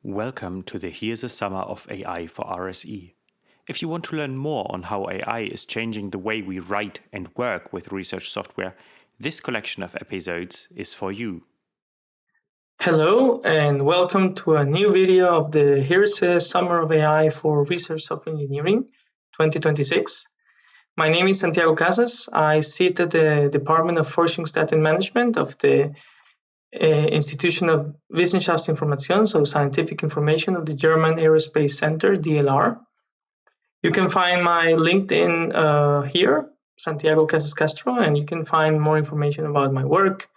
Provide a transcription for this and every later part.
Welcome to the HiRSE Summer of AI for RSE. If you want to learn more on how AI is changing the way we write and work with research software, this collection of episodes is for you. Hello and welcome to a new video of the HiRSE Summer of AI for Research Software Engineering 2026. My name is Santiago Casas. I sit at the Department of Forschungsdaten Management of the Institution of Wissenschaftsinformation, so Scientific Information of the German Aerospace Center, DLR. You can find my LinkedIn here, Santiago Casas Castro, and you can find more information about my work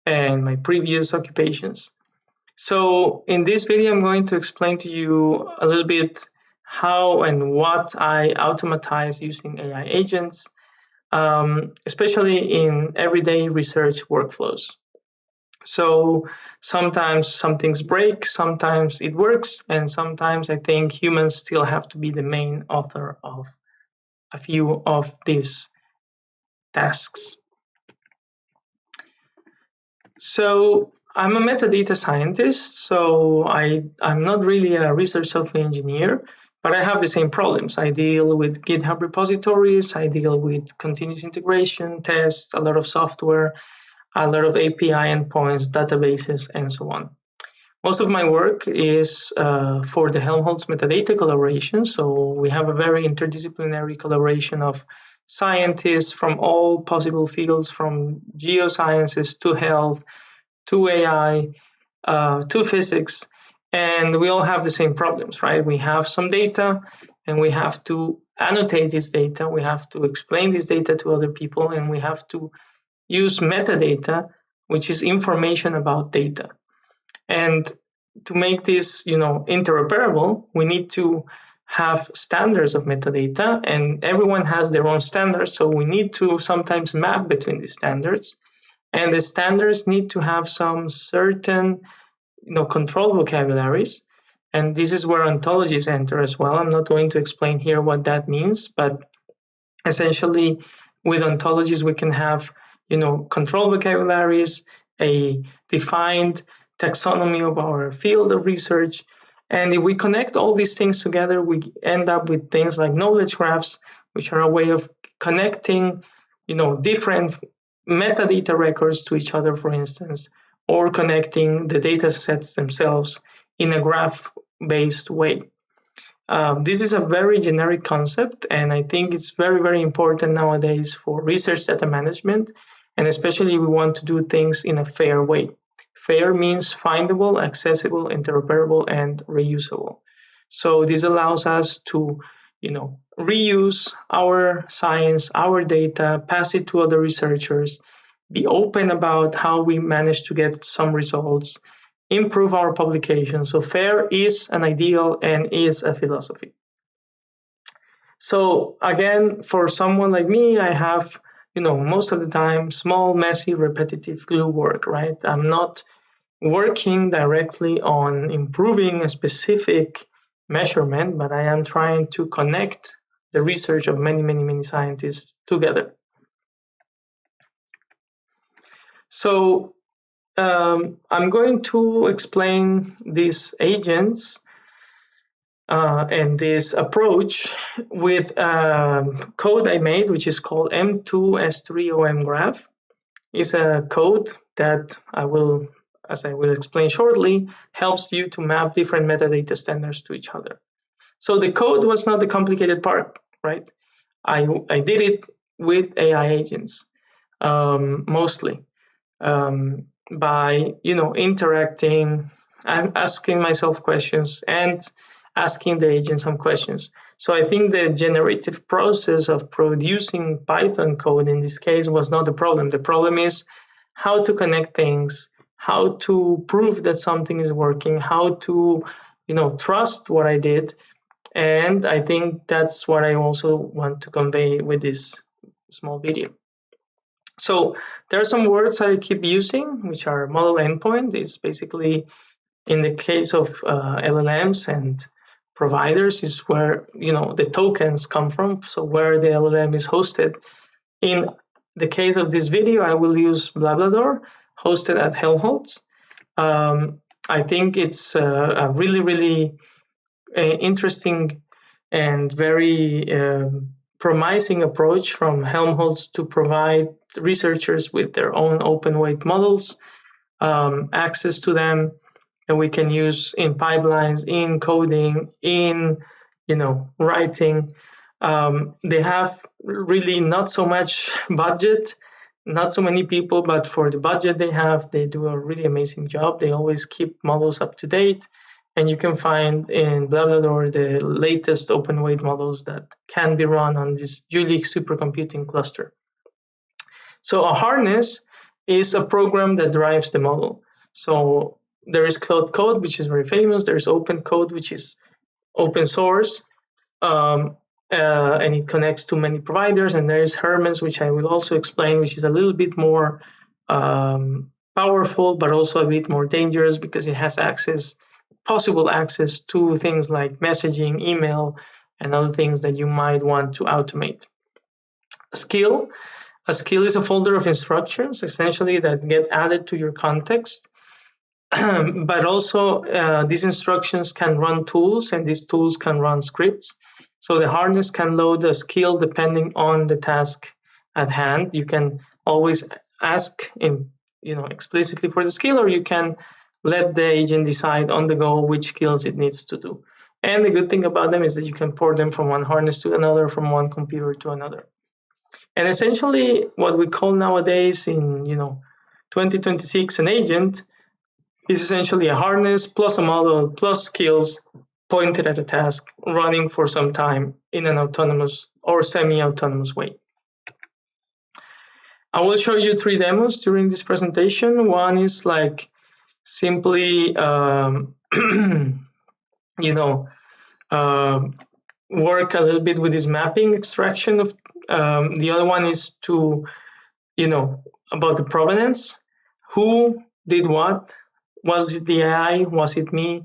and my previous occupations. So in this video, I'm going to explain to you a little bit how and what I automatize using AI agents, especially in everyday research workflows. So sometimes some things break, sometimes it works, and sometimes I think humans still have to be the main author of a few of these tasks. So I'm a metadata scientist, so I'm not really a research software engineer, but I have the same problems. I deal with GitHub repositories, I deal with continuous integration, tests, a lot of software, a lot of API endpoints, databases, and so on. Most of my work is for the Helmholtz metadata collaboration, so we have a very interdisciplinary collaboration of scientists from all possible fields, from geosciences to health, to AI, to physics, and we all have the same problems, right? We have some data and we have to annotate this data, we have to explain this data to other people, and we have to use metadata, which is information about data. And to make this, interoperable, we need to have standards of metadata, and everyone has their own standards, so we need to sometimes map between these standards. And the standards need to have some certain, control vocabularies. And this is where ontologies enter as well. I'm not going to explain here what that means, but essentially with ontologies, we can have, control vocabularies, a defined taxonomy of our field of research. And if we connect all these things together, we end up with things like knowledge graphs, which are a way of connecting, different metadata records to each other, for instance, or connecting the data sets themselves in a graph-based way. This is a very generic concept, and I think it's very, very important nowadays for research data management, and especially we want to do things in a fair way. Fair means findable, accessible, interoperable, and reusable. So this allows us to, reuse our science, our data, pass it to other researchers, be open about how we manage to get some results, improve our publication. So fair is an ideal and is a philosophy. So again, for someone like me, I have, most of the time, small, messy, repetitive glue work, right? I'm not working directly on improving a specific measurement, but I am trying to connect the research of many, many, many scientists together. So I'm going to explain these agents and this approach with code I made, which is called M2S3OM graph. It's a code that as I will explain shortly, helps you to map different metadata standards to each other. So the code was not the complicated part, right? I did it with AI agents, mostly, by interacting and asking myself questions and asking the agent some questions. So I think the generative process of producing Python code in this case was not the problem. The problem is how to connect things, how to prove that something is working, how to, trust what I did. And I think that's what I also want to convey with this small video. So there are some words I keep using, which are model endpoint. It's basically, in the case of LLMs and providers, is where the tokens come from. So where the LLM is hosted. In the case of this video, I will use BlaBlaDor, hosted at Helmholtz. I think it's a really, really interesting and very promising approach from Helmholtz to provide researchers with their own open weight models, access to them that we can use in pipelines, in coding, in writing. They have really not so much budget, not so many people, but for the budget they have, they do a really amazing job. They always keep models up to date, and you can find in BlaBlaDor the latest open weight models that can be run on this Jülich supercomputing cluster. So a harness is a program that drives the model. So there is Cloud Code, which is very famous. There's OpenCode, which is open source, and it connects to many providers. And there is Hermes, which I will also explain, which is a little bit more powerful, but also a bit more dangerous because it has possible access to things like messaging, email, and other things that you might want to automate. A skill is a folder of instructions, essentially, that get added to your context. But also, these instructions can run tools, and these tools can run scripts. So the harness can load a skill depending on the task at hand. You can always ask explicitly for the skill, or you can let the agent decide on the go which skills it needs to do. And the good thing about them is that you can port them from one harness to another, from one computer to another. And essentially, what we call nowadays in 2026 an agent is essentially a harness plus a model plus skills pointed at a task running for some time in an autonomous or semi-autonomous way. I will show you 3 demos during this presentation. One is like simply work a little bit with this mapping extraction of the other one is to about the provenance. Who did what? Was it the AI? Was it me?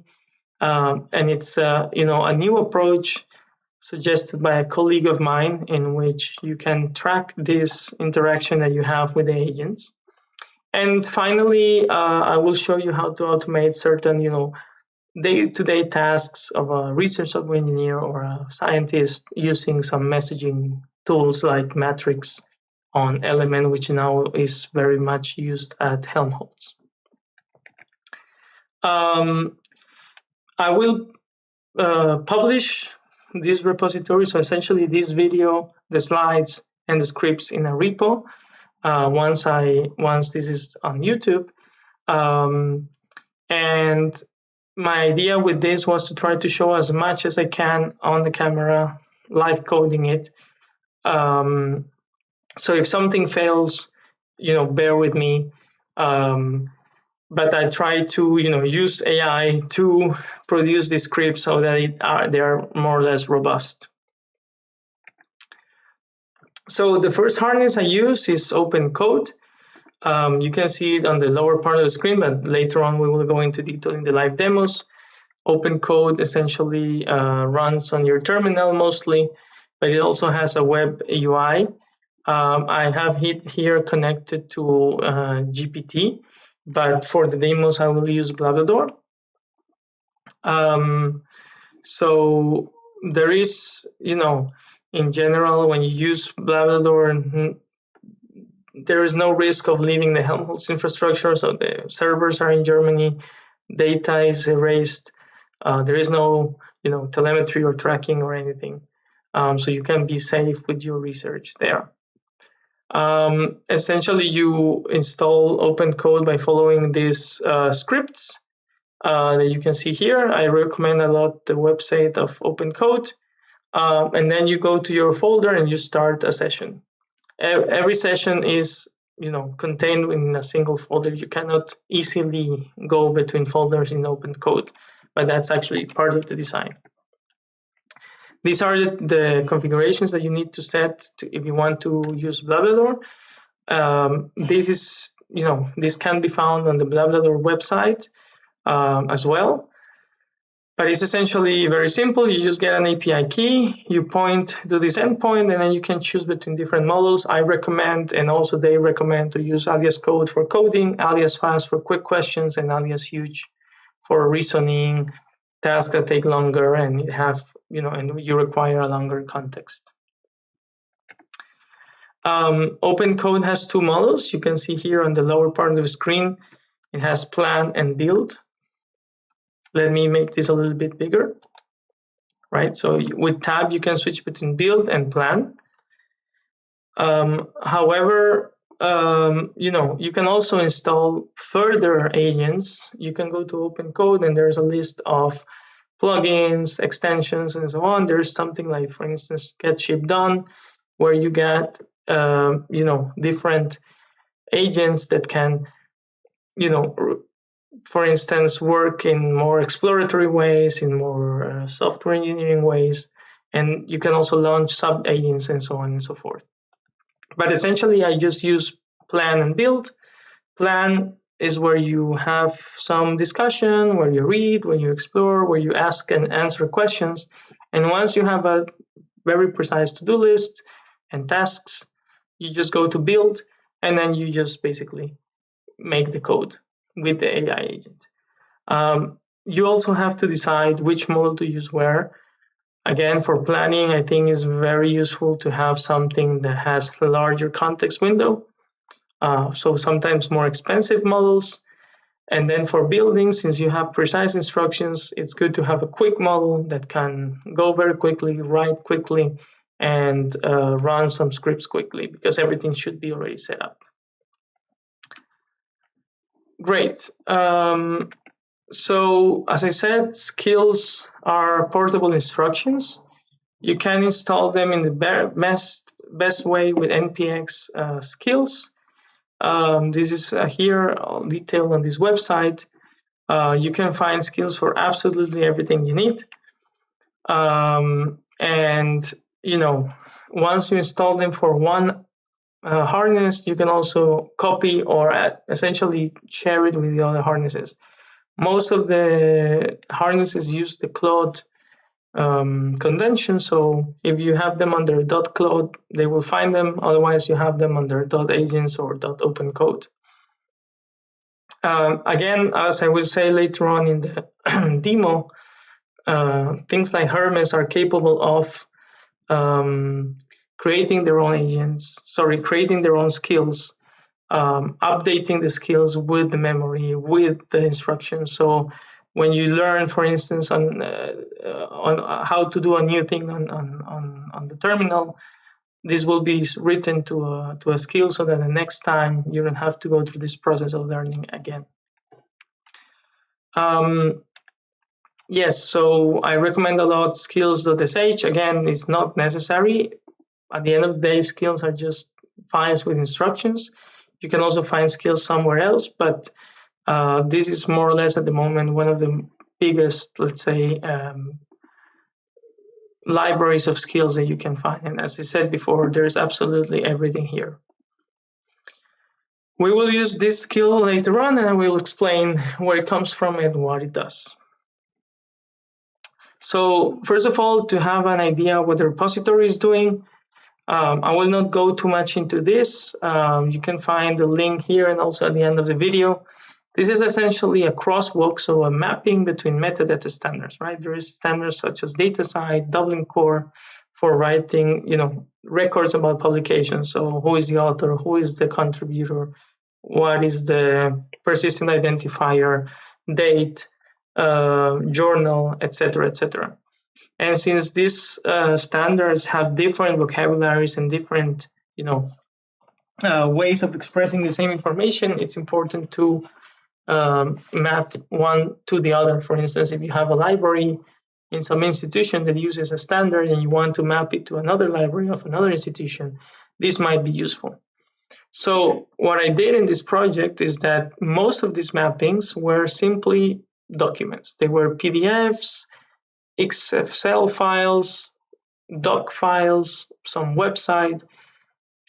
And it's a new approach suggested by a colleague of mine in which you can track this interaction that you have with the agents. And finally, I will show you how to automate certain day-to-day tasks of a research software engineer or a scientist using some messaging tools like Matrix on Element, which now is very much used at Helmholtz. I will publish this repository, so essentially this video, the slides, and the scripts in a repo once this is on YouTube. And my idea with this was to try to show as much as I can on the camera, live coding it. So if something fails, bear with me. But I try to, use AI to produce these scripts so that they are more or less robust. So the first harness I use is OpenCode. You can see it on the lower part of the screen, but later on we will go into detail in the live demos. OpenCode essentially runs on your terminal mostly, but it also has a web UI. I have it here connected to GPT, but for the demos I will use BlaBlaDor. So there is, in general, when you use BlaBlaDor, there is no risk of leaving the Helmholtz infrastructure. So the servers are in Germany, data is erased. There is no, telemetry or tracking or anything. So you can be safe with your research there. Essentially, you install OpenCode by following these scripts that you can see here. I recommend a lot the website of OpenCode. And then you go to your folder and you start a session. Every session is, contained in a single folder. You cannot easily go between folders in OpenCode, but that's actually part of the design. These are the configurations that you need to set if you want to use BlaBlaDor. This can be found on the BlaBlaDor website as well. But it's essentially very simple. You just get an API key, you point to this endpoint, and then you can choose between different models. I recommend, and also they recommend, to use alias code for coding, alias fast for quick questions, and alias huge for reasoning, tasks that take longer and and you require a longer context. OpenCode has two models. You can see here on the lower part of the screen, it has plan and build. Let me make this a little bit bigger, right? So with tab, you can switch between build and plan. However, you can also install further agents. You can go to OpenCode and there's a list of plugins, extensions, and so on. There's something like, for instance, Get Ship Done, where you get different agents that can, for instance, work in more exploratory ways, in more software engineering ways, and you can also launch sub agents and so on and so forth. But essentially, I just use plan and build. Plan is where you have some discussion, where you read, where you explore, where you ask and answer questions. And once you have a very precise to-do list and tasks, you just go to build, and then you just basically make the code with the AI agent. You also have to decide which model to use where. Again, for planning, I think it's very useful to have something that has a larger context window. So sometimes more expensive models. And then for building, since you have precise instructions, it's good to have a quick model that can go very quickly, write quickly, and run some scripts quickly, because everything should be already set up. Great. So as I said, skills are portable instructions. You can install them in the best way with npx skills. This is here detailed on this website. You can find skills for absolutely everything you need. And once you install them for one harness, you can also copy or essentially share it with the other harnesses. Most of the harnesses use the Claude convention, so if you have them under .claude, they will find them. Otherwise, you have them under .agents or .opencode. Again, as I will say later on in the demo, things like Hermes are capable of creating their own skills, updating the skills with the memory, with the instructions. So when you learn, for instance, on how to do a new thing on the terminal, this will be written to a skill, so that the next time you don't have to go through this process of learning again. Yes, so I recommend a lot skills.sh. Again, it's not necessary. At the end of the day, skills are just files with instructions. You can also find skills somewhere else, but this is more or less at the moment one of the biggest, let's say, libraries of skills that you can find. And as I said before, there's absolutely everything here. We will use this skill later on, and I will explain where it comes from and what it does. So first of all, to have an idea what the repository is doing, I will not go too much into this. You can find the link here and also at the end of the video. This is essentially a crosswalk, so a mapping between metadata standards, right? There is standards such as DataCite, Dublin Core for writing, records about publications. So who is the author, who is the contributor, what is the persistent identifier, date, journal, etc., etc. And since these standards have different vocabularies and different, ways of expressing the same information, it's important to map one to the other. For instance, if you have a library in some institution that uses a standard and you want to map it to another library of another institution, this might be useful. So what I did in this project is that most of these mappings were simply documents. They were PDFs, Excel files, doc files, some website,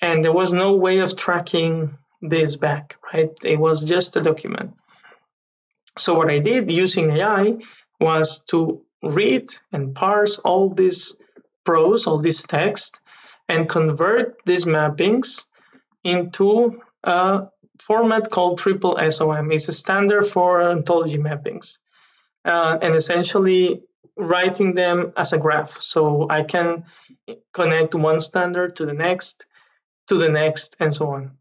and there was no way of tracking this back, right? It was just a document. So what I did using AI was to read and parse all this prose, all this text, and convert these mappings into a format called triple SOM. It's a standard for ontology mappings. and essentially writing them as a graph. So I can connect one standard to the next, and so on.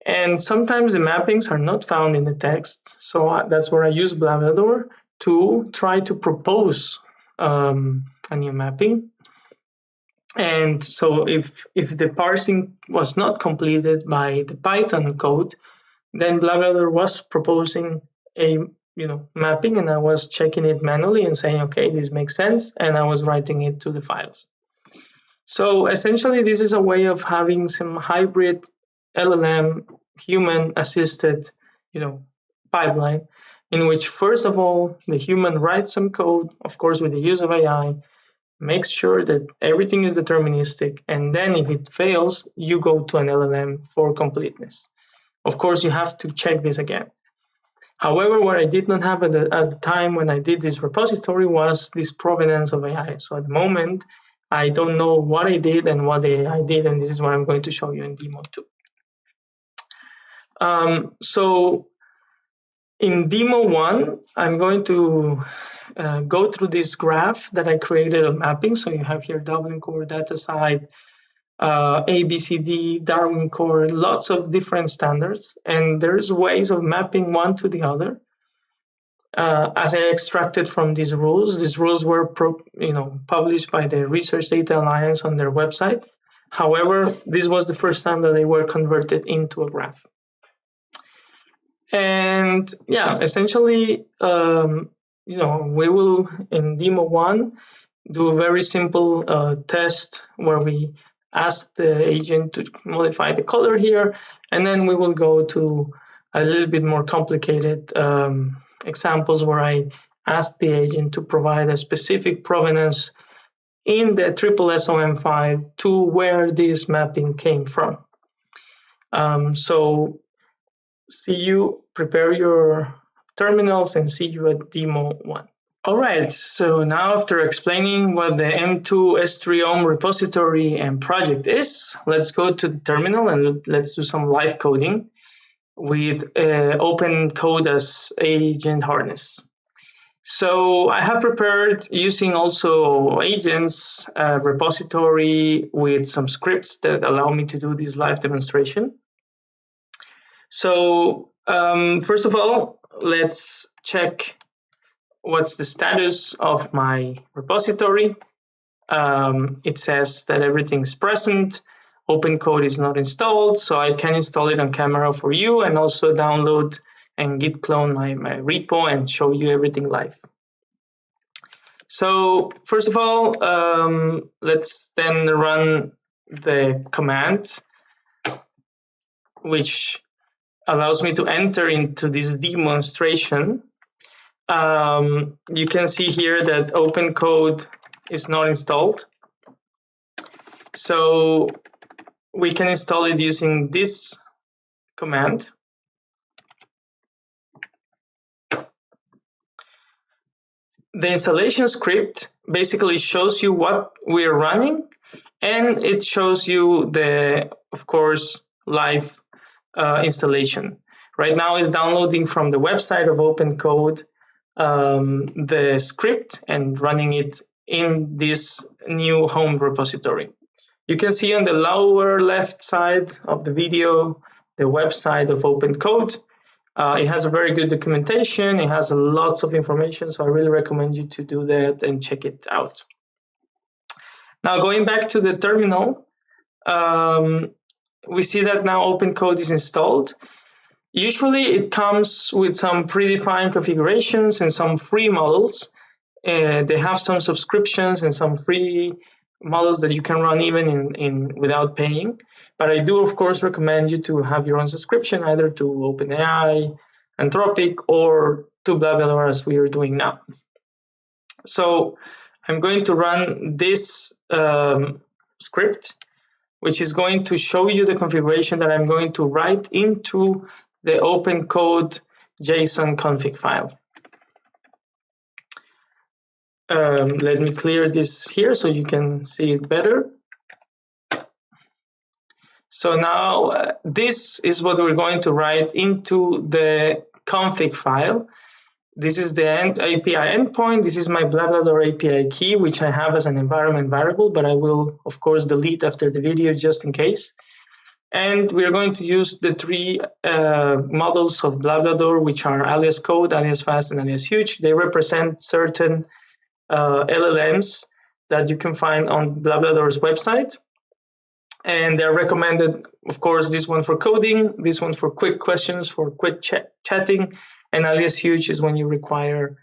And sometimes the mappings are not found in the text. So that's where I use Blavador to try to propose a new mapping. And so if the parsing was not completed by the Python code, then Blavador was proposing a mapping, and I was checking it manually and saying, okay, this makes sense, and I was writing it to the files. So essentially, this is a way of having some hybrid LLM human assisted, pipeline, in which first of all the human writes some code, of course with the use of AI, makes sure that everything is deterministic, and then if it fails, you go to an LLM for completeness. Of course, you have to check this again. However, what I did not have at the time when I did this repository was this provenance of AI. So at the moment, I don't know what I did and what the AI did, and this is what I'm going to show you in demo 2. So in demo 1, I'm going to go through this graph that I created of mapping. So you have here Dublin core, DataSite, ABCD, Darwin core, lots of different standards, and there's ways of mapping one to the other. As I extracted from these rules were published by the Research Data Alliance on their website. However, this was the first time that they were converted into a graph. And yeah, essentially, we will in demo 1 do a very simple test where we ask the agent to modify the color here, and then we will go to a little bit more complicated examples where I ask the agent to provide a specific provenance in the SSSOM file to where this mapping came from. So see you, prepare your terminals, and see you at demo 1. All right, so now after explaining what the M2 S3 OM repository and project is, let's go to the terminal and let's do some live coding with OpenCode as agent harness. So I have prepared, using also agents, a repository with some scripts that allow me to do this live demonstration. So first of all, let's check what's the status of my repository. It says that everything's present. OpenCode is not installed, so I can install it on camera for you and also download and git clone my repo and show you everything live. So first of all, let's then run the command, which allows me to enter into this demonstration. You can see here that OpenCode is not installed. So we can install it using this command. The installation script basically shows you what we're running, and it shows you the, of course, live installation. Right now it's downloading from the website of OpenCode the script and running it in this new home repository. You can see on the lower left side of the video the website of OpenCode. It has a very good documentation. It has lots of information, so I really recommend you to do that and check it out. Now, going back to the terminal, we see that now OpenCode is installed. Usually it comes with some predefined configurations and some free models. They have some subscriptions and some free models that you can run even in without paying. But I do, of course, recommend you to have your own subscription, either to OpenAI, Anthropic, or to Blavador, as we are doing now. So I'm going to run this script, which is going to show you the configuration that I'm going to write into the OpenCode JSON config file. Let me clear this here so you can see it better. So now this is what we're going to write into the config file. This is the API endpoint. This is my BlaBlaDor API key, which I have as an environment variable, but I will, of course, delete after the video just in case. And we're going to use the three models of BlaBlaDor, which are alias code, alias fast, and alias huge. They represent certain LLMs that you can find on BlaBlaDor's website. And they're recommended, of course, this one for coding, this one for quick questions, for quick chatting, and alias huge is when you require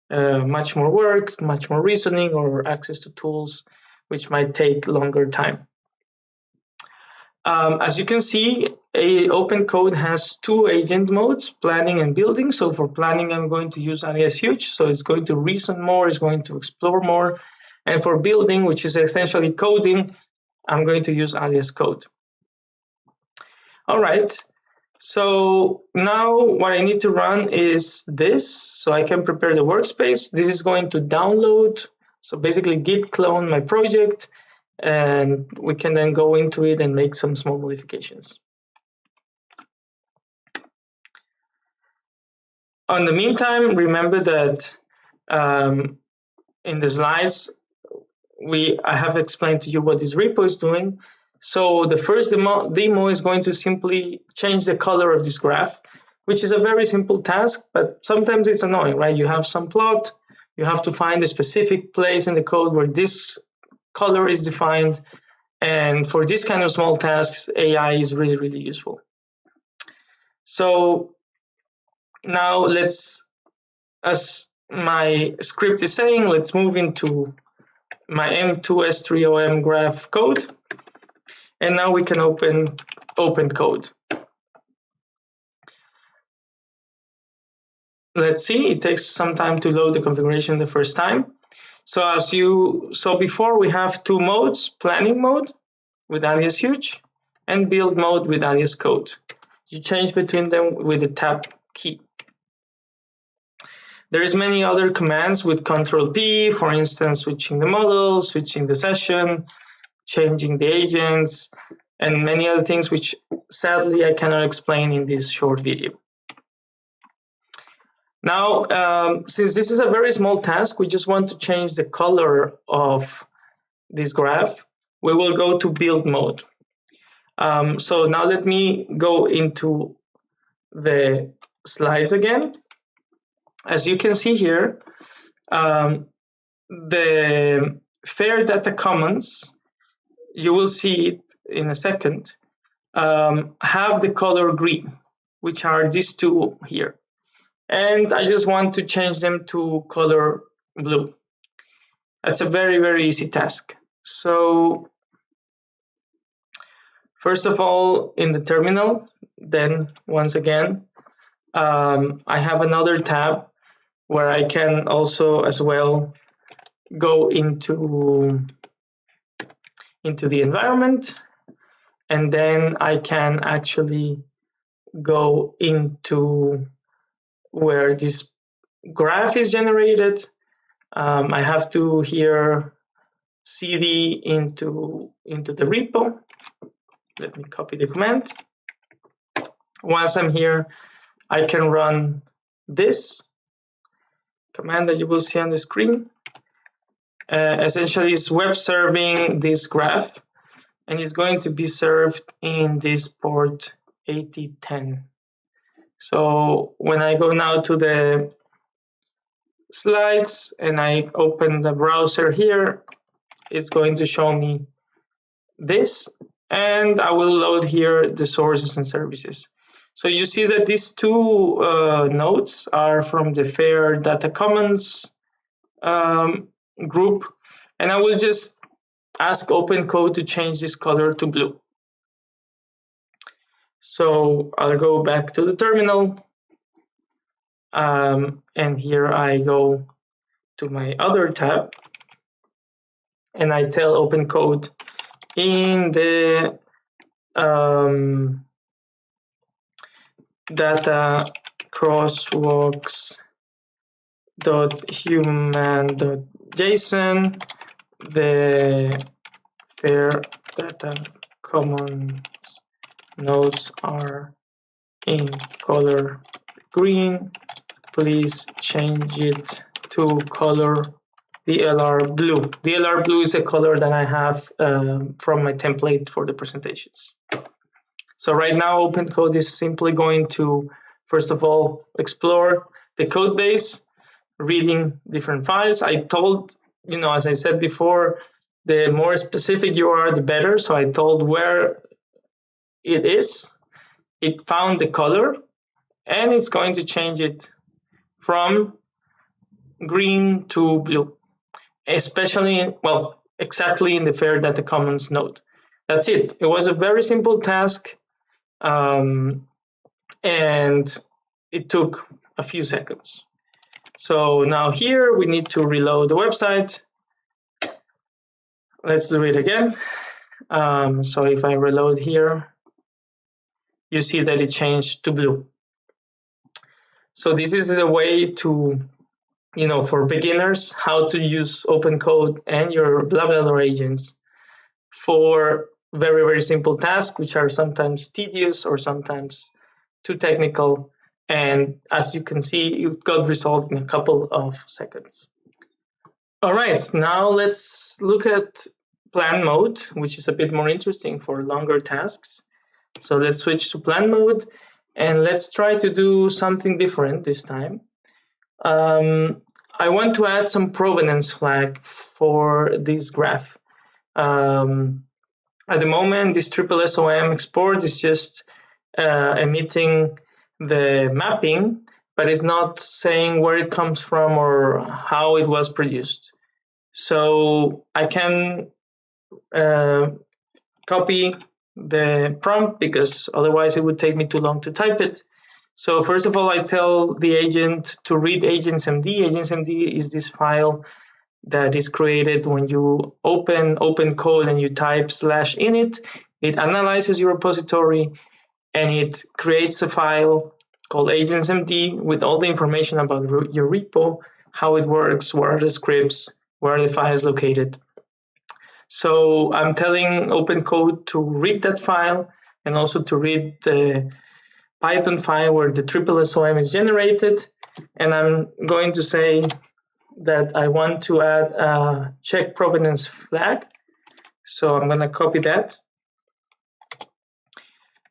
much more work, much more reasoning, or access to tools which might take longer time. As you can see, OpenCode has two agent modes, planning and building. So for planning, I'm going to use alias huge. So it's going to reason more, it's going to explore more. And for building, which is essentially coding, I'm going to use alias code. All right. So now what I need to run is this, so I can prepare the workspace. This is going to download, so basically git clone my project, and we can then go into it and make some small modifications. In the meantime, remember that in the slides, I have explained to you what this repo is doing. So the first demo is going to simply change the color of this graph, which is a very simple task, but sometimes it's annoying, right? You have some plot, you have to find a specific place in the code where this color is defined. And for this kind of small tasks, AI is really, really useful. So now as my script is saying, let's move into my M2S3OM graph code. And now we can open OpenCode. Let's see, it takes some time to load the configuration the first time. So as you saw before, we have two modes, planning mode with alias huge and build mode with alias code. You change between them with the tab key. There's many other commands with Control P, for instance, switching the model, switching the session, changing the agents, and many other things which sadly I cannot explain in this short video. Now, since this is a very small task, we just want to change the color of this graph. We will go to build mode. So now let me go into the slides again. As you can see here, the fair data commons, you will see it in a second, have the color green, which are these two here. And I just want to change them to color blue. That's a very, very easy task. So first of all, in the terminal, then once again, I have another tab where I can also as well go into the environment, and then I can actually go into where this graph is generated. I have to here cd into the repo. Let me copy the command. Once I'm here, I can run this command that you will see on the screen. Essentially, it's web serving this graph, and it's going to be served in this port 8010. So when I go now to the slides and I open the browser here, it's going to show me this, and I will load here the sources and services. So you see that these two nodes are from the Fair Data Commons group, and I will just ask OpenCode to change this color to blue. So I'll go back to the terminal, and here I go to my other tab, and I tell OpenCode in the data crosswalks.human.json, the fair data commons nodes are in color green, please change it to color DLR blue. DLR blue is a color that I have from my template for the presentations. So right now, OpenCode is simply going to, first of all, explore the code base, reading different files. I told, as I said before, the more specific you are, the better. So I told where it is. It found the color, and it's going to change it from green to blue, especially, exactly in the fair data commons node. That's it. It was a very simple task, and it took a few seconds. So now here we need to reload the website. Let's do it again. So if I reload here, you see that it changed to blue. So this is the way to, for beginners, how to use OpenCode and your BlaBlaBla agents for very, very simple tasks, which are sometimes tedious or sometimes too technical. And as you can see, it got resolved in a couple of seconds. All right, now let's look at plan mode, which is a bit more interesting for longer tasks. So let's switch to plan mode, and let's try to do something different this time. I want to add some provenance flag for this graph. At the moment, this triple SOM export is just emitting the mapping, but it's not saying where it comes from or how it was produced. So I can copy the prompt because otherwise it would take me too long to type it. So first of all, I tell the agent to read agentsmd. Agentsmd is this file that is created when you open OpenCode and you type /init. It analyzes your repository and it creates a file called agentsmd with all the information about your repo, how it works, what are the scripts, where are the files located. So I'm telling OpenCode to read that file and also to read the Python file where the triple SOM is generated. And I'm going to say that I want to add a check provenance flag. So I'm going to copy that.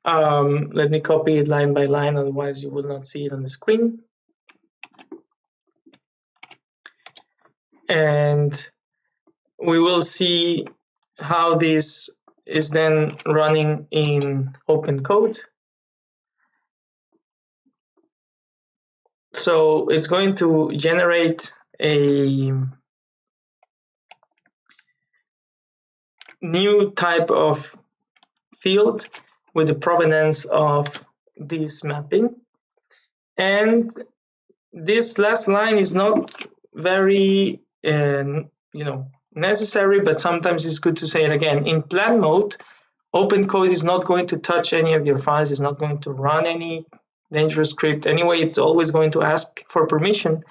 Let me copy it line by line, otherwise you will not see it on the screen. And we will see how this is then running in OpenCode. So it's going to generate a new type of field with the provenance of this mapping. And this last line is not very necessary, but sometimes it's good to say it again. In plan mode, OpenCode is not going to touch any of your files, it's not going to run any dangerous script. Anyway, it's always going to ask for permission.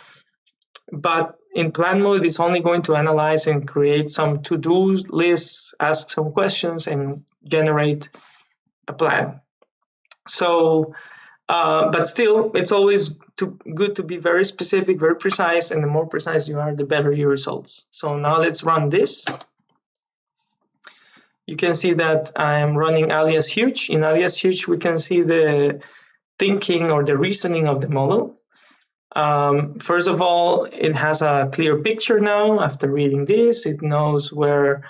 But in plan mode, it's only going to analyze and create some to-do lists, ask some questions, and generate a plan. So, but still, it's always good to be very specific, very precise, and the more precise you are, the better your results. So now let's run this. You can see that I'm running alias huge. In alias huge, we can see the thinking or the reasoning of the model. First of all, it has a clear picture now. After reading this, it knows where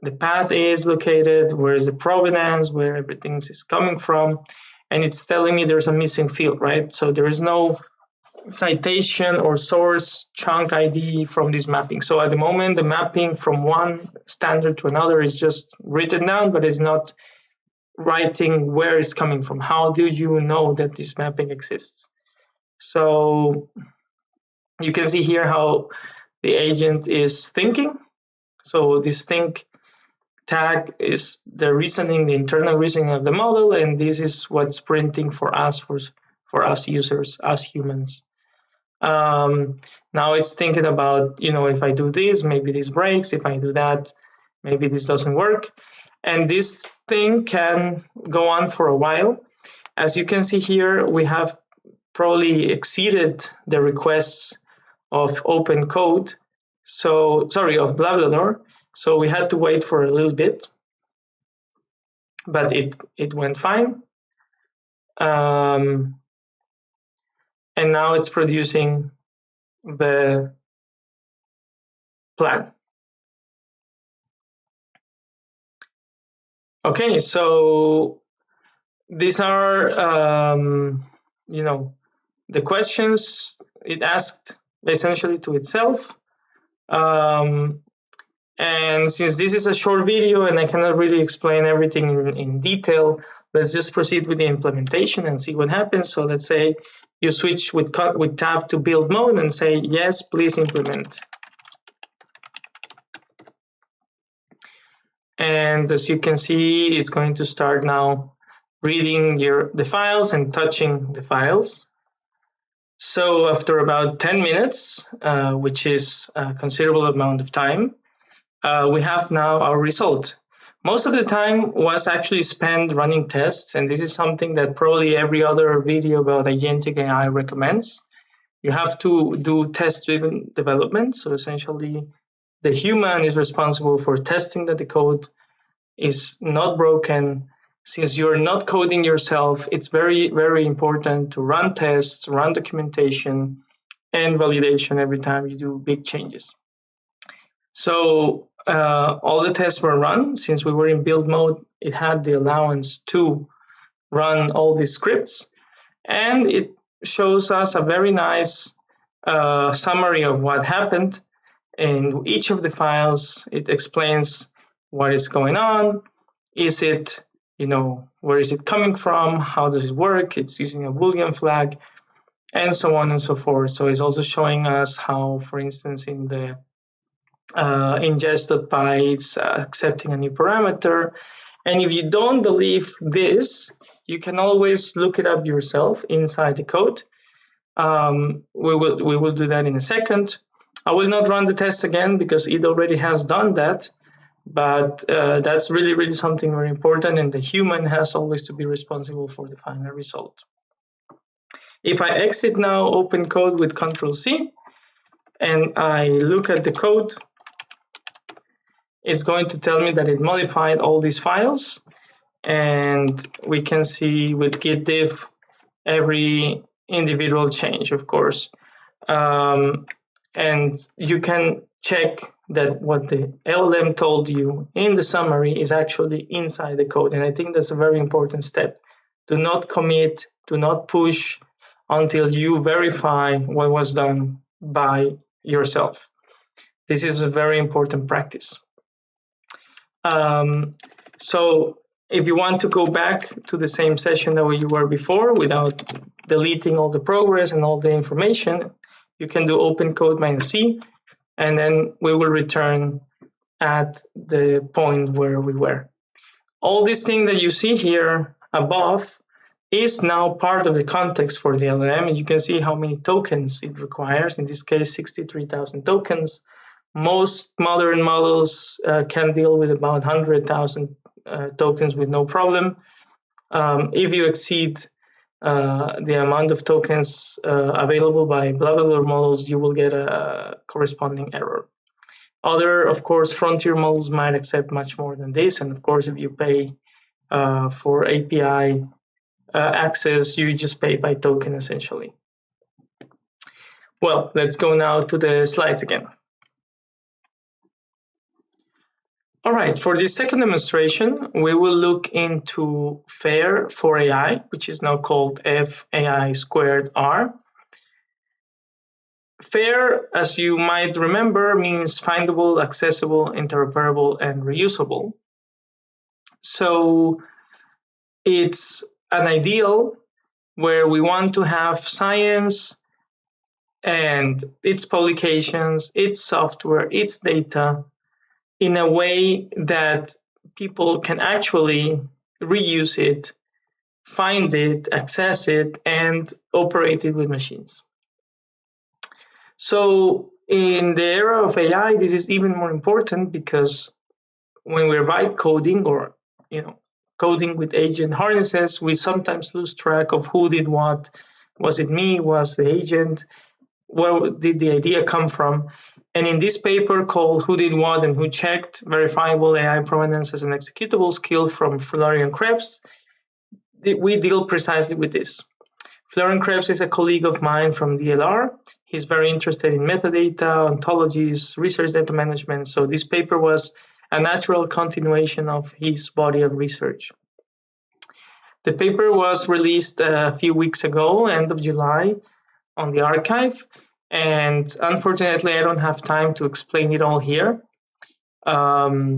the path is located, where is the provenance, where everything is coming from, and it's telling me there's a missing field, right? So there is no citation or source chunk ID from this mapping. So at the moment, the mapping from one standard to another is just written down, but it's not writing where it's coming from. How do you know that this mapping exists? So you can see here how the agent is thinking. So this think tag is the reasoning, the internal reasoning of the model, and this is what's printing for us, for us users, us humans. Now it's thinking about, if I do this, maybe this breaks. If I do that, maybe this doesn't work. And this thing can go on for a while. As you can see here, we have probably exceeded the requests of OpenCode. Of BlaBlaDor. So we had to wait for a little bit, but it went fine. And now it's producing the plan. Okay, so these are the questions it asked essentially to itself. And since this is a short video and I cannot really explain everything in detail, let's just proceed with the implementation and see what happens. So let's say you switch with tab to build mode and say, yes, please implement. And as you can see, it's going to start now reading the files and touching the files. So after about 10 minutes, which is a considerable amount of time, we have now our result. Most of the time was actually spent running tests, and this is something that probably every other video about agentic AI recommends. You have to do test-driven development. So essentially, the human is responsible for testing that the code is not broken. Since you're not coding yourself, it's very, very important to run tests, run documentation, and validation every time you do big changes. So all the tests were run. Since we were in build mode, it had the allowance to run all these scripts. And it shows us a very nice summary of what happened. In each of the files, it explains what is going on. Is it, where is it coming from? How does it work? It's using a Boolean flag, and so on and so forth. So it's also showing us how, for instance, in the ingest.py, it's accepting a new parameter. And if you don't believe this, you can always look it up yourself inside the code. We will do that in a second. I will not run the test again because it already has done that. But that's really, really something very important, and the human has always to be responsible for the final result. If I exit now OpenCode with Control-C, and I look at the code, it's going to tell me that it modified all these files, and we can see with git diff every individual change, of course. And you can check that what the LLM told you in the summary is actually inside the code. And I think that's a very important step. Do not commit, do not push until you verify what was done by yourself. This is a very important practice. So if you want to go back to the same session that you were before without deleting all the progress and all the information, you can do OpenCode -C, and then we will return at the point where we were. All this thing that you see here above is now part of the context for the LLM, and you can see how many tokens it requires. In this case, 63,000 tokens. Most modern models can deal with about 100,000 tokens with no problem. If you exceed the amount of tokens available by BlaBlaDor models, you will get a corresponding error. Other, of course, frontier models might accept much more than this. And of course, if you pay for API access, you just pay by token, essentially. Well, let's go now to the slides again. All right, for this second demonstration, we will look into FAIR for AI, which is now called FAI squared R. FAIR, as you might remember, means findable, accessible, interoperable, and reusable. So it's an ideal where we want to have science and its publications, its software, its data in a way that people can actually reuse it, find it, access it, and operate it with machines. So in the era of AI, this is even more important because when we write coding or coding with agent harnesses, we sometimes lose track of who did what Was it me? Was the agent? Where did the idea come from? And in this paper called Who Did What and Who Checked Verifiable AI Provenance as an Executable Skill from Florian Krebs, we deal precisely with this. Florian Krebs is a colleague of mine from DLR. He's very interested in metadata, ontologies, research data management. So this paper was a natural continuation of his body of research. The paper was released a few weeks ago, end of July, on the archive. And unfortunately, I don't have time to explain it all here. But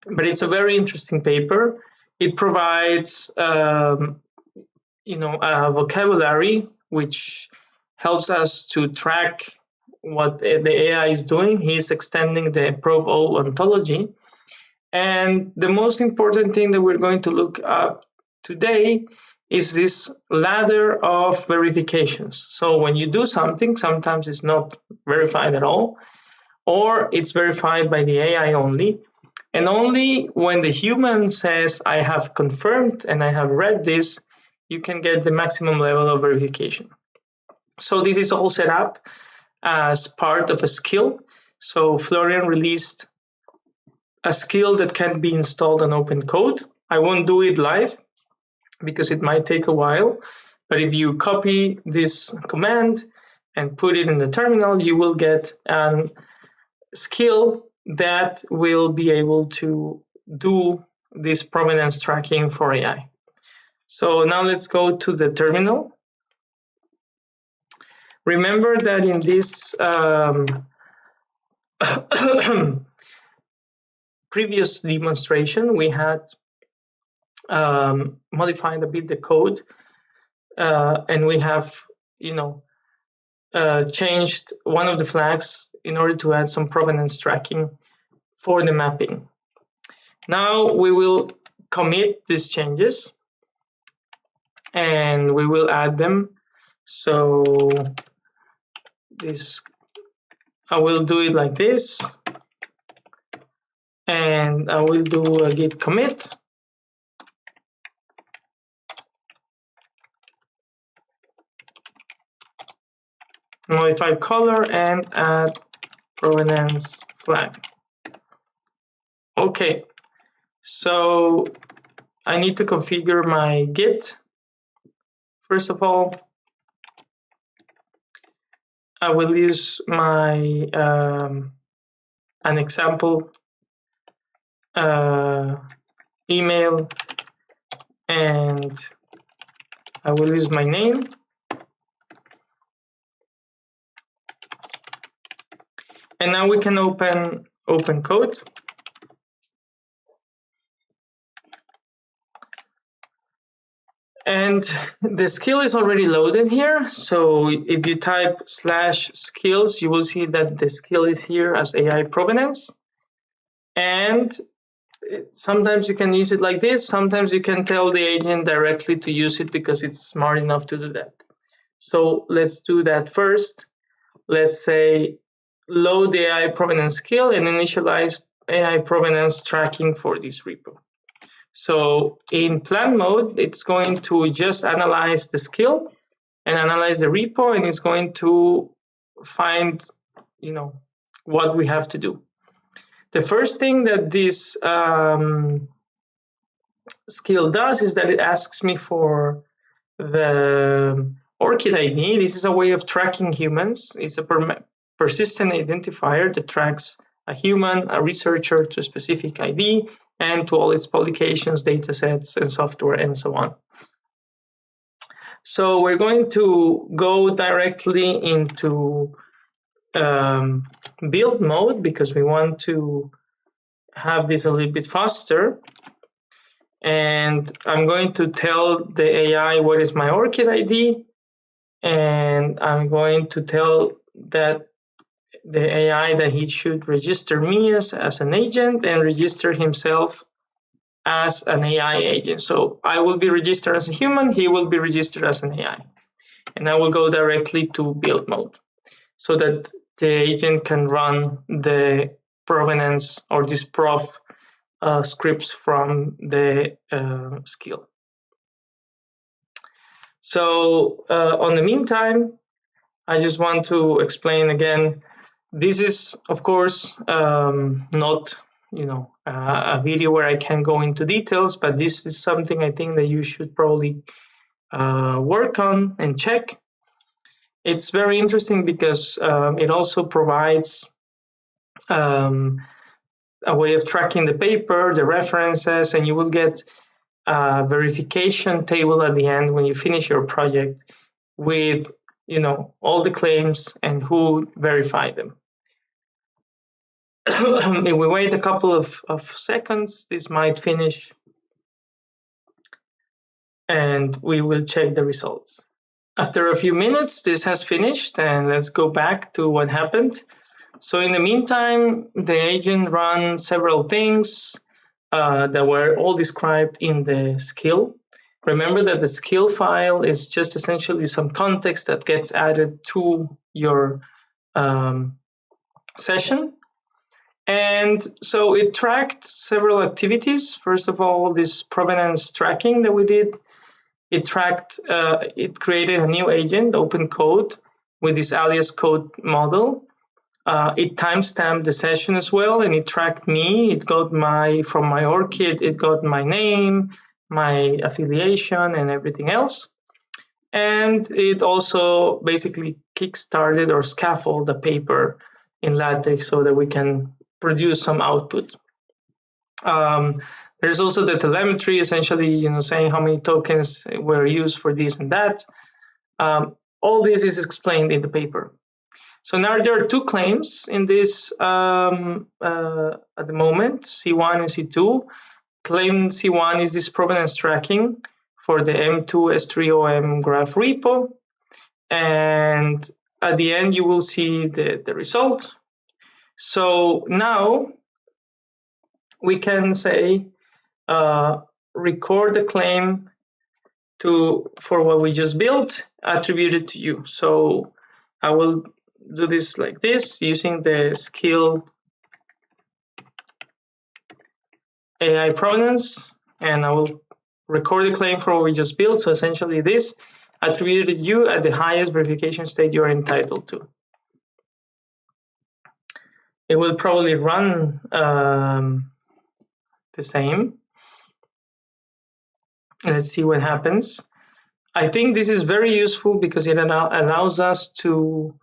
it's a very interesting paper. It provides a vocabulary which helps us to track what the AI is doing. He's extending the Prov-O ontology. And the most important thing that we're going to look up today is this ladder of verifications. So when you do something, sometimes it's not verified at all, or it's verified by the AI only. And only when the human says, I have confirmed and I have read this, you can get the maximum level of verification. So this is all set up as part of a skill. So Florian released a skill that can be installed on OpenCode. I won't do it live because it might take a while. But if you copy this command and put it in the terminal, you will get a skill that will be able to do this provenance tracking for AI. So now let's go to the terminal. Remember that in this previous demonstration, we had modified a bit the code, and we have, changed one of the flags in order to add some provenance tracking for the mapping. Now we will commit these changes and we will add them. So I will do it like this, and I will do a git commit. Modify color and add provenance flag. Okay, so I need to configure my Git. First of all, I will use my an example email, and I will use my name. And now we can open OpenCode. And the skill is already loaded here. So if you type /skills, you will see that the skill is here as AI provenance. And sometimes you can use it like this. Sometimes you can tell the agent directly to use it because it's smart enough to do that. So let's do that first. Let's say load the AI provenance skill and initialize AI provenance tracking for this repo. So in plan mode, it's going to just analyze the skill and analyze the repo, and it's going to find, what we have to do. The first thing that this skill does is that it asks me for the ORCID ID. This is a way of tracking humans. It's a persistent identifier that tracks a human, a researcher, to a specific ID and to all its publications, datasets, and software, and so on. So we're going to go directly into build mode because we want to have this a little bit faster. And I'm going to tell the AI what is my ORCID ID, and I'm going to tell that the AI that he should register me as an agent and register himself as an AI agent. So I will be registered as a human, he will be registered as an AI. And I will go directly to build mode so that the agent can run the provenance or this prof scripts from the skill. So on the meantime, I just want to explain again. This is, of course, not a video where I can go into details, but this is something I think that you should probably work on and check. It's very interesting because it also provides a way of tracking the paper, the references, and you will get a verification table at the end when you finish your project with all the claims and who verified them. If we wait a couple of seconds, this might finish and we will check the results. After a few minutes, this has finished, and let's go back to what happened. So in the meantime, the agent ran several things that were all described in the skill. Remember that the skill file is just essentially some context that gets added to your session. And so it tracked several activities. First of all, this provenance tracking that we did. It created a new agent, OpenCode, with this alias code model. It timestamped the session as well, and it tracked me. It got from my ORCID, it got my name, my affiliation, and everything else. And it also basically kickstarted or scaffolded the paper in LaTeX so that we can produce some output. There's also the telemetry, essentially, saying how many tokens were used for this and that. All this is explained in the paper. So now there are two claims in this at the moment, C1 and C2. Claim C1 is this provenance tracking for the M2 S3OM graph repo. And at the end, you will see the result. So now we can say, record the claim for what we just built, attributed to you. So I will do this like this using the skill AI provenance, and I will record the claim for what we just built. So essentially this attributed you at the highest verification state you are entitled to. It will probably run the same. Let's see what happens. I think this is very useful because it allows us to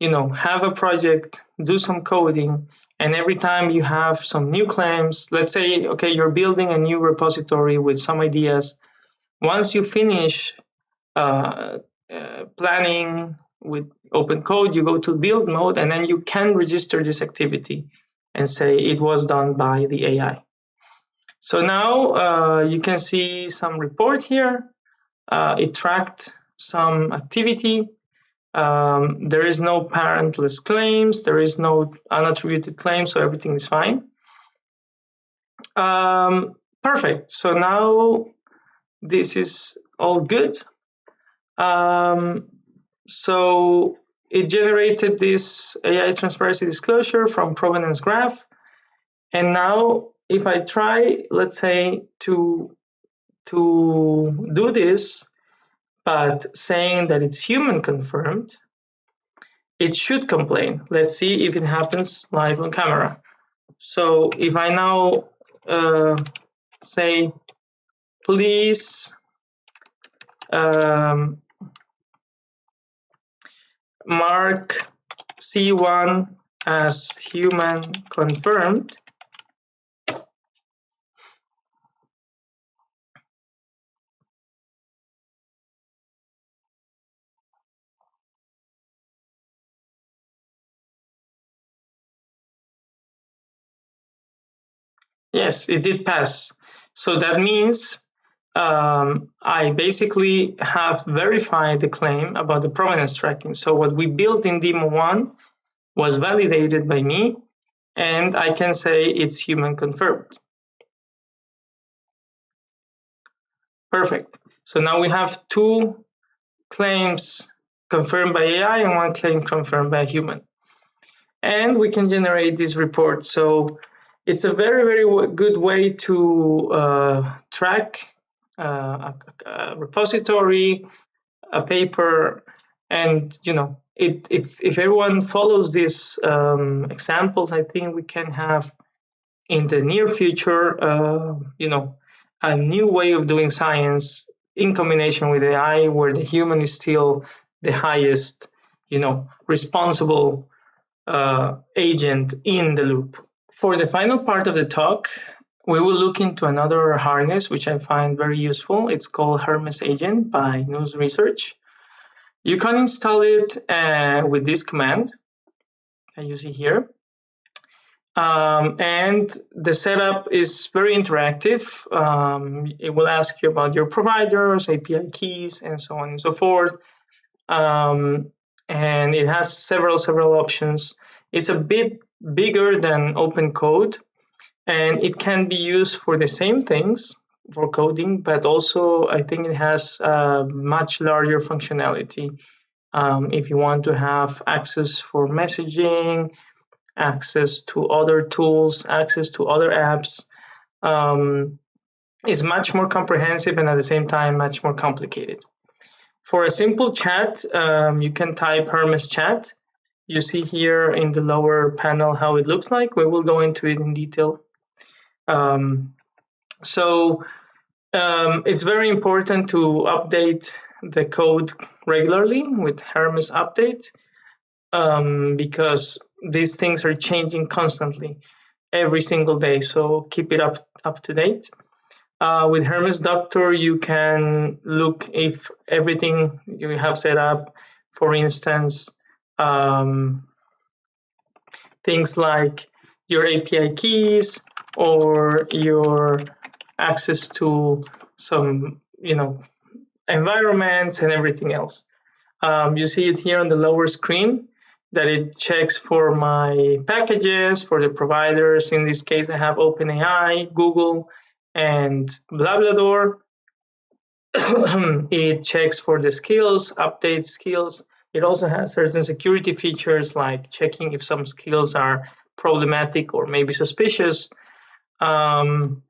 have a project, do some coding, and every time you have some new claims, let's say, okay, you're building a new repository with some ideas. Once you finish planning with OpenCode, you go to build mode, and then you can register this activity and say it was done by the AI. So now you can see some report here. It tracked some activity. There is no parentless claims. There is no unattributed claims, so everything is fine. Perfect. So now this is all good. So it generated this AI transparency disclosure from provenance graph. And now if I try, let's say, to do this, but saying that it's human confirmed, it should complain. Let's see if it happens live on camera. So if I now say, please mark C1 as human confirmed, yes, it did pass. So that means I basically have verified the claim about the provenance tracking. So what we built in demo 1 was validated by me, and I can say it's human confirmed. Perfect. So now we have 2 claims confirmed by AI and 1 claim confirmed by a human. And we can generate this report. So it's a very, very good way to track a repository, a paper, and if everyone follows these examples, I think we can have in the near future, a new way of doing science in combination with AI, where the human is still the highest, responsible agent in the loop. For the final part of the talk, we will look into another harness which I find very useful. It's called Hermes Agent by News Research. You can install it with this command that you see here. And the setup is very interactive. It will ask you about your providers, API keys, and so on and so forth. And it has several options. It's a bit bigger than OpenCode, and it can be used for the same things for coding, but also I think it has much larger functionality. If you want to have access for messaging, access to other tools, access to other apps, is much more comprehensive and at the same time much more complicated. For a simple chat, you can type Hermes chat. You see here in the lower panel how it looks like. We will go into it in detail. It's very important to update the code regularly with Hermes update, because these things are changing constantly every single day. So keep it up to date. With Hermes Doctor, you can look if everything you have set up, for instance, things like your API keys or your access to some, environments and everything else. You see it here on the lower screen that it checks for my packages, for the providers. In this case, I have OpenAI, Google, and BlaBlaDor. It checks for the skills, updates skills. It also has certain security features like checking if some skills are problematic or maybe suspicious. And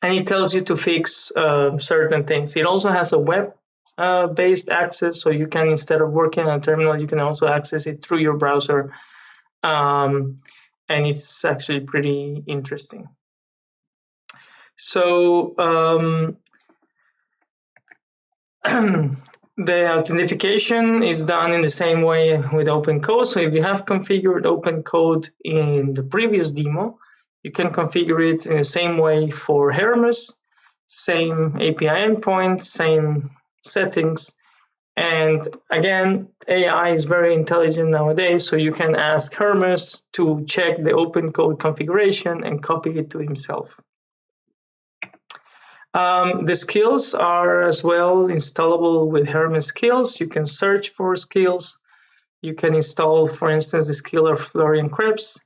it tells you to fix certain things. It also has a web-based access, so you can, instead of working on a terminal, you can also access it through your browser. And it's actually pretty interesting. So the authentication is done in the same way with OpenCode. So if you have configured OpenCode in the previous demo, you can configure it in the same way for Hermes, same API endpoint, same settings. And again, AI is very intelligent nowadays, so you can ask Hermes to check the OpenCode configuration and copy it to himself. The skills are as well installable with Hermes skills. You can search for skills. You can install, for instance, the skill of Florian Krebs,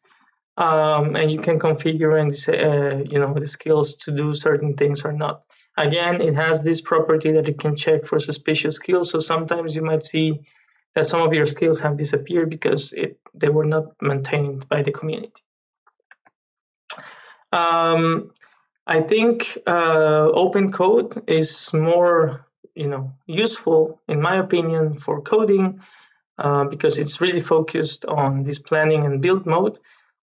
and you can configure and the skills to do certain things or not. Again, it has this property that it can check for suspicious skills. So sometimes you might see that some of your skills have disappeared because they were not maintained by the community. I think OpenCode is more, useful, in my opinion, for coding because it's really focused on this planning and build mode.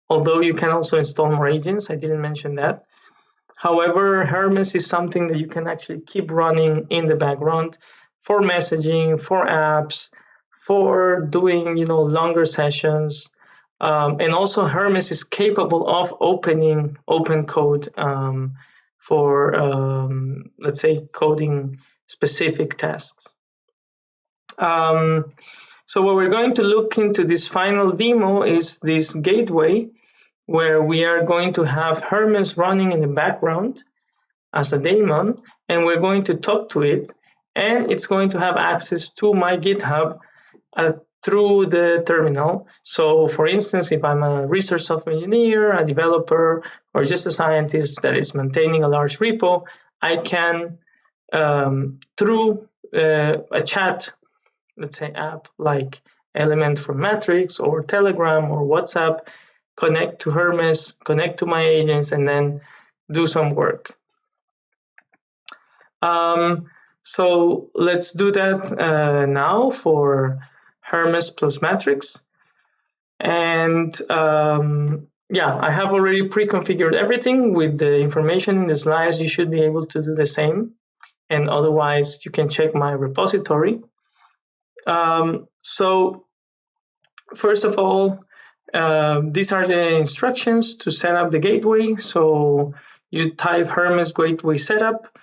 Although you can also install more agents, I didn't mention that. However, Hermes is something that you can actually keep running in the background for messaging, for apps, for doing, longer sessions. And also Hermes is capable of opening OpenCode for, let's say, coding specific tasks. So what we're going to look into this final demo is this gateway, where we are going to have Hermes running in the background as a daemon, and we're going to talk to it, and it's going to have access to my GitHub through the terminal. So for instance, if I'm a research software engineer, a developer, or just a scientist that is maintaining a large repo, I can, through a chat, let's say app like Element for Matrix or Telegram or WhatsApp, connect to Hermes, connect to my agents, and then do some work. So let's do that now for Hermes plus matrix. And yeah, I have already pre-configured everything with the information in the slides. You should be able to do the same. And otherwise, you can check my repository. So first of all, these are the instructions to set up the gateway. So you type Hermes gateway setup,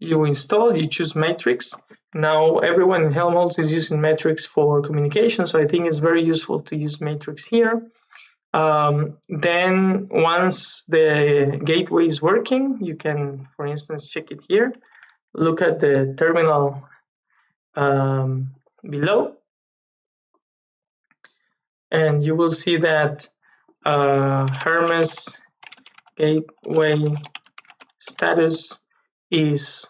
you install, you choose Matrix. Now everyone in Helmholtz is using Matrix for communication, so I think it's very useful to use Matrix here. Then once the gateway is working, you can, for instance, check it here. Look at the terminal below, and you will see that Hermes gateway status is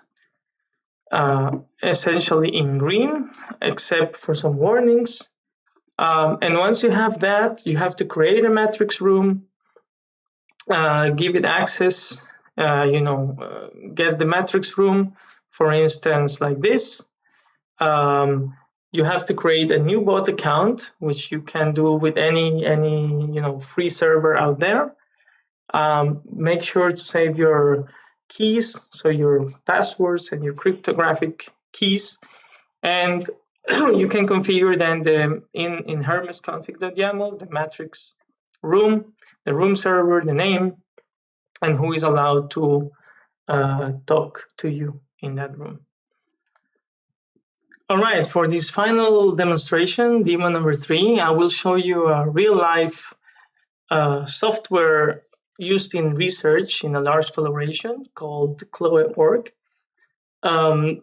essentially in green, except for some warnings. And once you have that, you have to create a matrix room, give it access, get the matrix room, for instance, like this. You have to create a new bot account, which you can do with any free server out there. Make sure to save your keys, so your passwords and your cryptographic keys, and you can configure then in Hermes config.yaml the matrix room, the room server, the name, and who is allowed to talk to you in that room. All right, for this final demonstration, demo number 3, I will show you a real-life software used in research in a large collaboration called Chloe.org.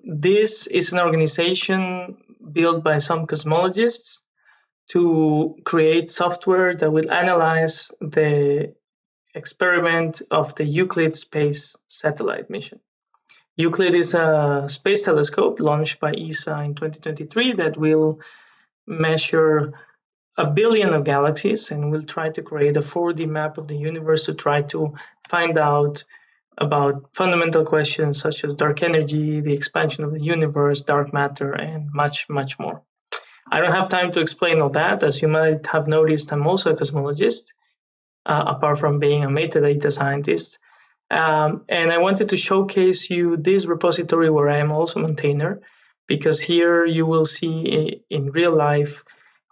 This is an organization built by some cosmologists to create software that will analyze the experiment of the Euclid Space Satellite mission. Euclid is a space telescope launched by ESA in 2023 that will measure 1 billion of galaxies and will try to create a 4D map of the universe to try to find out about fundamental questions such as dark energy, the expansion of the universe, dark matter, and much, much more. I don't have time to explain all that. As you might have noticed, I'm also a cosmologist, apart from being a metadata scientist. And I wanted to showcase you this repository where I am also maintainer, because here you will see in real life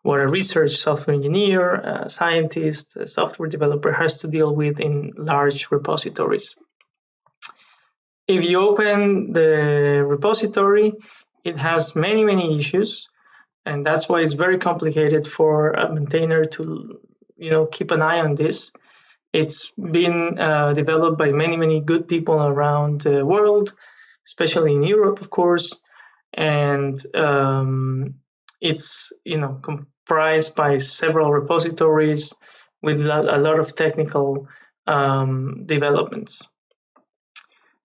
what a research software engineer, a scientist, a software developer has to deal with in large repositories. If you open the repository, it has many, many issues, and that's why it's very complicated for a maintainer to keep an eye on this. It's been developed by many, many good people around the world, especially in Europe, of course, and it's comprised by several repositories with a lot of technical developments.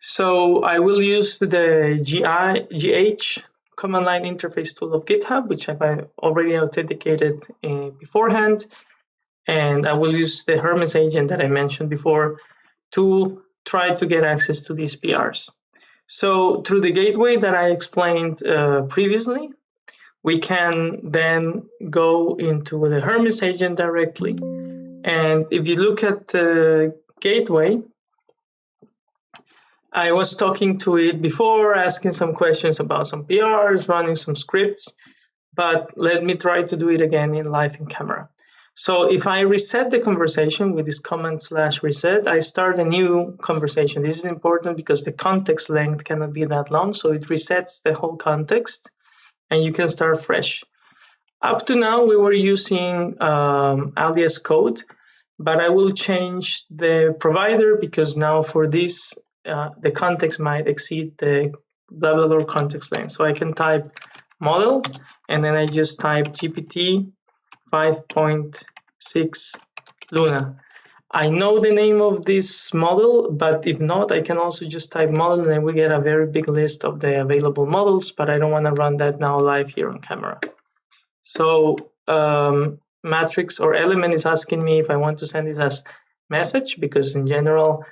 So I will use the GH command line interface tool of GitHub, which I've already authenticated beforehand. And I will use the Hermes Agent that I mentioned before to try to get access to these PRs. So through the gateway that I explained previously, we can then go into the Hermes Agent directly. And if you look at the gateway, I was talking to it before, asking some questions about some PRs, running some scripts, but let me try to do it again live in camera. So if I reset the conversation with this command/reset, I start a new conversation. This is important because the context length cannot be that long, so it resets the whole context and you can start fresh. Up to now, we were using alias code, but I will change the provider because now for this, the context might exceed the blah, blah, blah context length. So I can type model, and then I just type GPT 5.6 Luna. I know the name of this model, but if not, I can also just type model and then we get a very big list of the available models, but I don't want to run that now live here on camera. So matrix or element is asking me if I want to send this as message, because in general,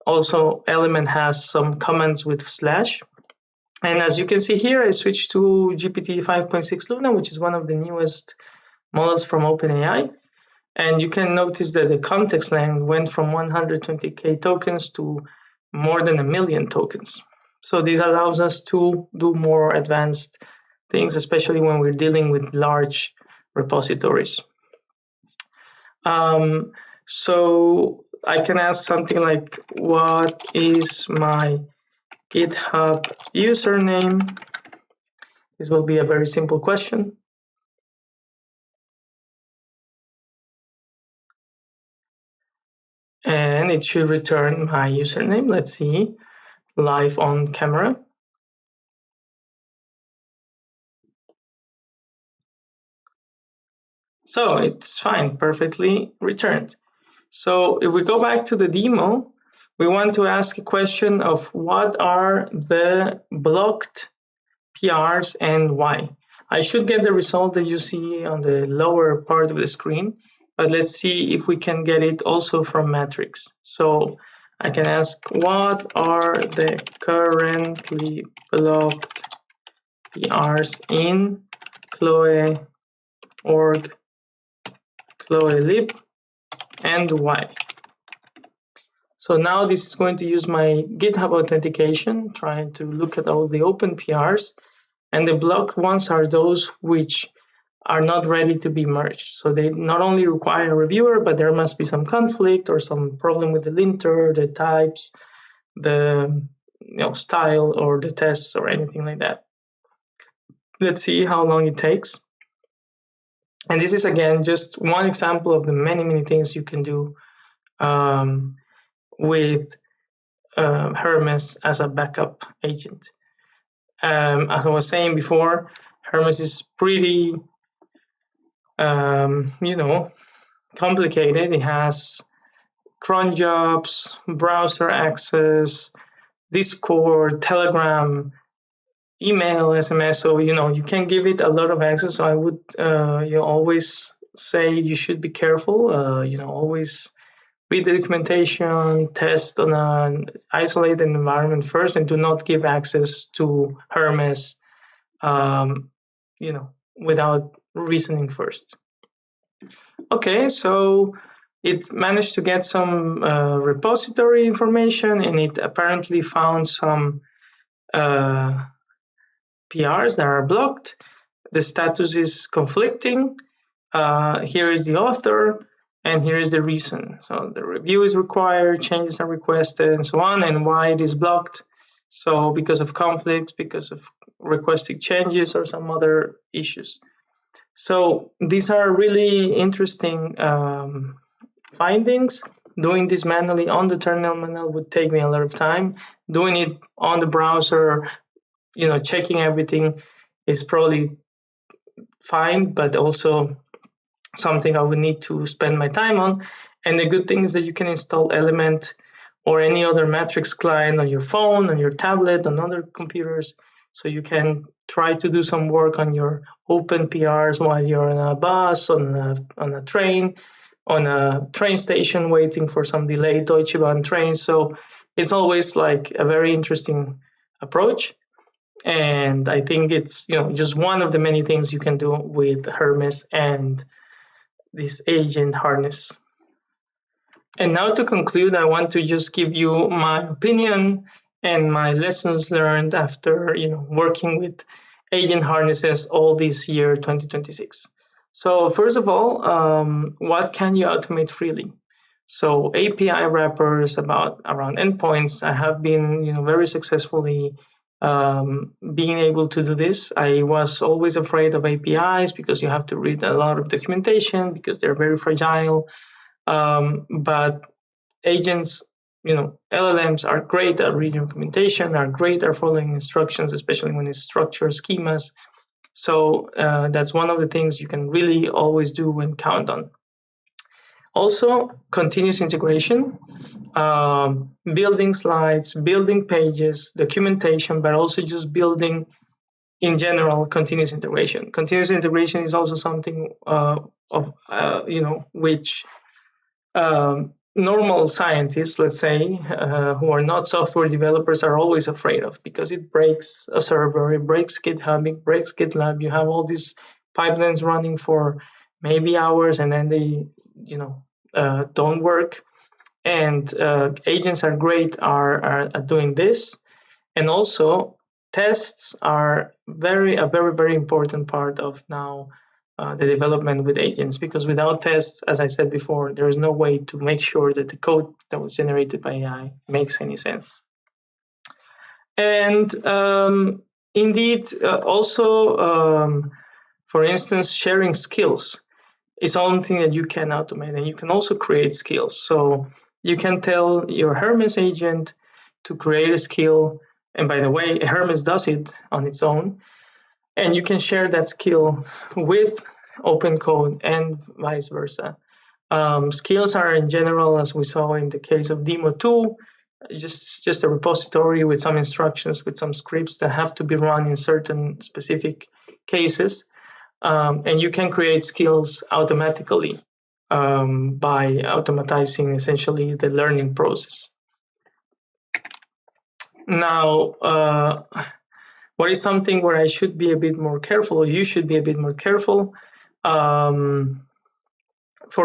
also element has some comments with slash. And as you can see here, I switched to GPT 5.6 Luna, which is one of the newest models from OpenAI. And you can notice that the context length went from 120K tokens to more than 1 million tokens. So this allows us to do more advanced things, especially when we're dealing with large repositories. So I can ask something like, what is my GitHub username? This will be a very simple question. And it should return my username. Let's see, live on camera. So it's fine, perfectly returned. So if we go back to the demo, we want to ask a question of what are the blocked PRs and why. I should get the result that you see on the lower part of the screen, but let's see if we can get it also from metrics. So I can ask, what are the currently blocked PRs in Chloe org, Chloe lib, and why? So now this is going to use my GitHub authentication, trying to look at all the open PRs. And the blocked ones are those which are not ready to be merged. So they not only require a reviewer, but there must be some conflict or some problem with the linter, the types, the style, or the tests, or anything like that. Let's see how long it takes. And this is, again, just one example of the many, many things you can do with Hermes as a backup agent. As I was saying before, Hermes is pretty, complicated. It has cron jobs, browser access, Discord, Telegram, email, SMS. So, you can give it a lot of access. So I would, always say you should be careful. Always read the documentation, test on an isolated environment first, and do not give access to Hermes, without reasoning first. Okay, so it managed to get some repository information, and it apparently found some PRs that are blocked. The status is conflicting. Here is the author, and here is the reason. So the review is required, changes are requested, and so on, and why it is blocked. So because of conflicts, because of requested changes, or some other issues. So these are really interesting findings. Doing this manually on the terminal would take me a lot of time. Doing it on the browser, checking everything is probably fine, but also something I would need to spend my time on. And the good thing is that you can install Element or any other metrics client on your phone, on your tablet, on other computers. So you can try to do some work on your open PRs while you're on a bus, on a train, on a train station waiting for some delayed Deutsche Bahn train. So it's always like a very interesting approach. And I think it's just one of the many things you can do with Hermes and this agent harness. And now to conclude, I want to just give you my opinion and my lessons learned after working with agent harnesses all this year 2026. So first of all, what can you automate freely? So API wrappers around endpoints. I have been very successfully being able to do this. I was always afraid of APIs because you have to read a lot of documentation because they're very fragile. But agents, LLMs are great at reading documentation, are great at following instructions, especially when it's structured schemas. So that's one of the things you can really always do and count on. Also, continuous integration, building slides, building pages, documentation, but also just building in general continuous integration. Continuous integration is also something which normal scientists, let's say, who are not software developers, are always afraid of, because it breaks a server, it breaks GitHub, it breaks GitLab. You have all these pipelines running for maybe hours, and then they, don't work. And agents are great are doing this, and also tests are a very very important part of now the development with agents, because without tests, as I said before, there is no way to make sure that the code that was generated by AI makes any sense. And indeed, also, for instance, sharing skills is something that you can automate, and you can also create skills. So you can tell your Hermes agent to create a skill, and by the way, Hermes does it on its own, and you can share that skill with OpenCode and vice versa. Skills are in general, as we saw in the case of Demo 2, just a repository with some instructions, with some scripts that have to be run in certain specific cases. And you can create skills automatically by automatizing essentially the learning process. Now, what is something where I should be a bit more careful, or you should be a bit more careful? For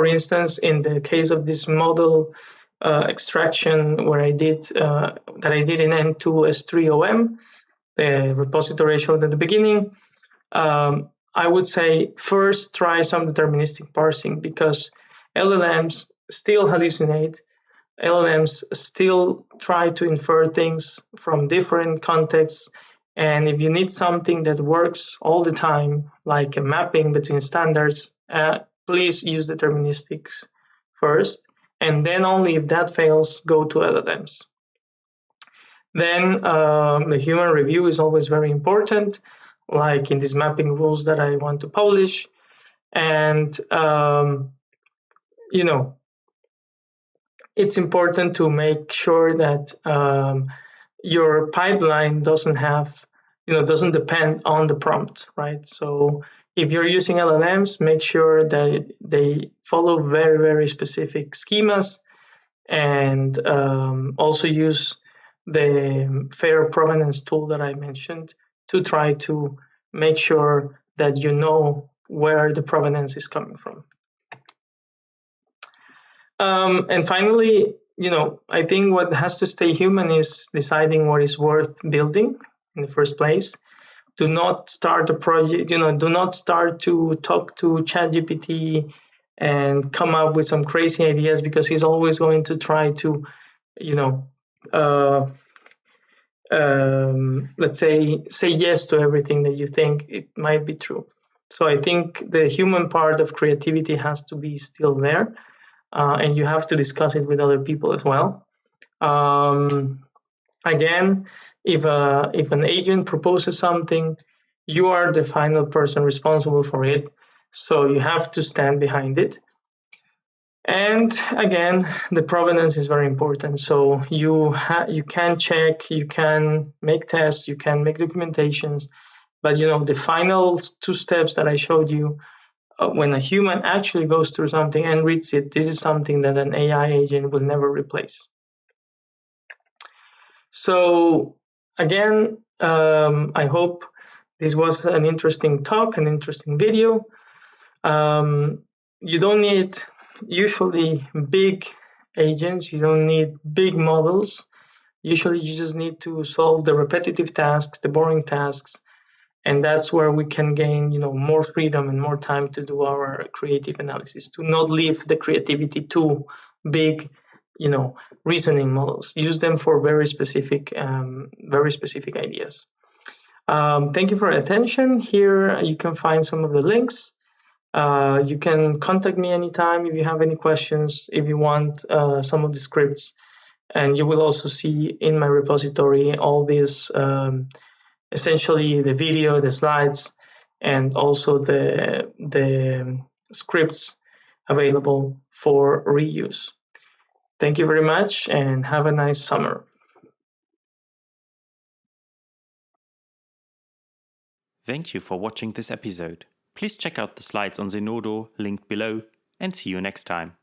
instance, in the case of this model extraction, where I did in N2S3OM, the repository I showed at the beginning, I would say first try some deterministic parsing, because LLMs still hallucinate. LLMs still try to infer things from different contexts. And if you need something that works all the time, like a mapping between standards, please use deterministics first. And then only if that fails, go to LLMs. Then the human review is always very important, like in these mapping rules that I want to publish. And, it's important to make sure that your pipeline doesn't depend on the prompt, right? So if you're using LLMs, make sure that they follow very, very specific schemas, and also use the fair provenance tool that I mentioned to try to make sure that you know where the provenance is coming from. And finally, I think what has to stay human is deciding what is worth building in the first place. Do not start a project, do not start to talk to ChatGPT and come up with some crazy ideas, because he's always going to try to, let's say yes to everything that you think it might be true. So I think the human part of creativity has to be still there. And you have to discuss it with other people as well. Again, if an agent proposes something, you are the final person responsible for it, so you have to stand behind it. And again, the provenance is very important. So you can check, you can make tests, you can make documentations, but the final two steps that I showed you, when a human actually goes through something and reads it, this is something that an AI agent will never replace. So again, I hope this was an interesting talk, an interesting video. You don't need usually big agents, you don't need big models. Usually you just need to solve the repetitive tasks, the boring tasks, and that's where we can gain more freedom and more time to do our creative analysis, to not leave the creativity to big reasoning models. Use them for very specific ideas. Thank you for your attention. Here you can find some of the links. You can contact me anytime if you have any questions, if you want some of the scripts, and you will also see in my repository all these essentially the video, the slides, and also the scripts available for reuse. Thank you very much, and have a nice summer. Thank you for watching this episode. Please check out the slides on Zenodo linked below, and see you next time.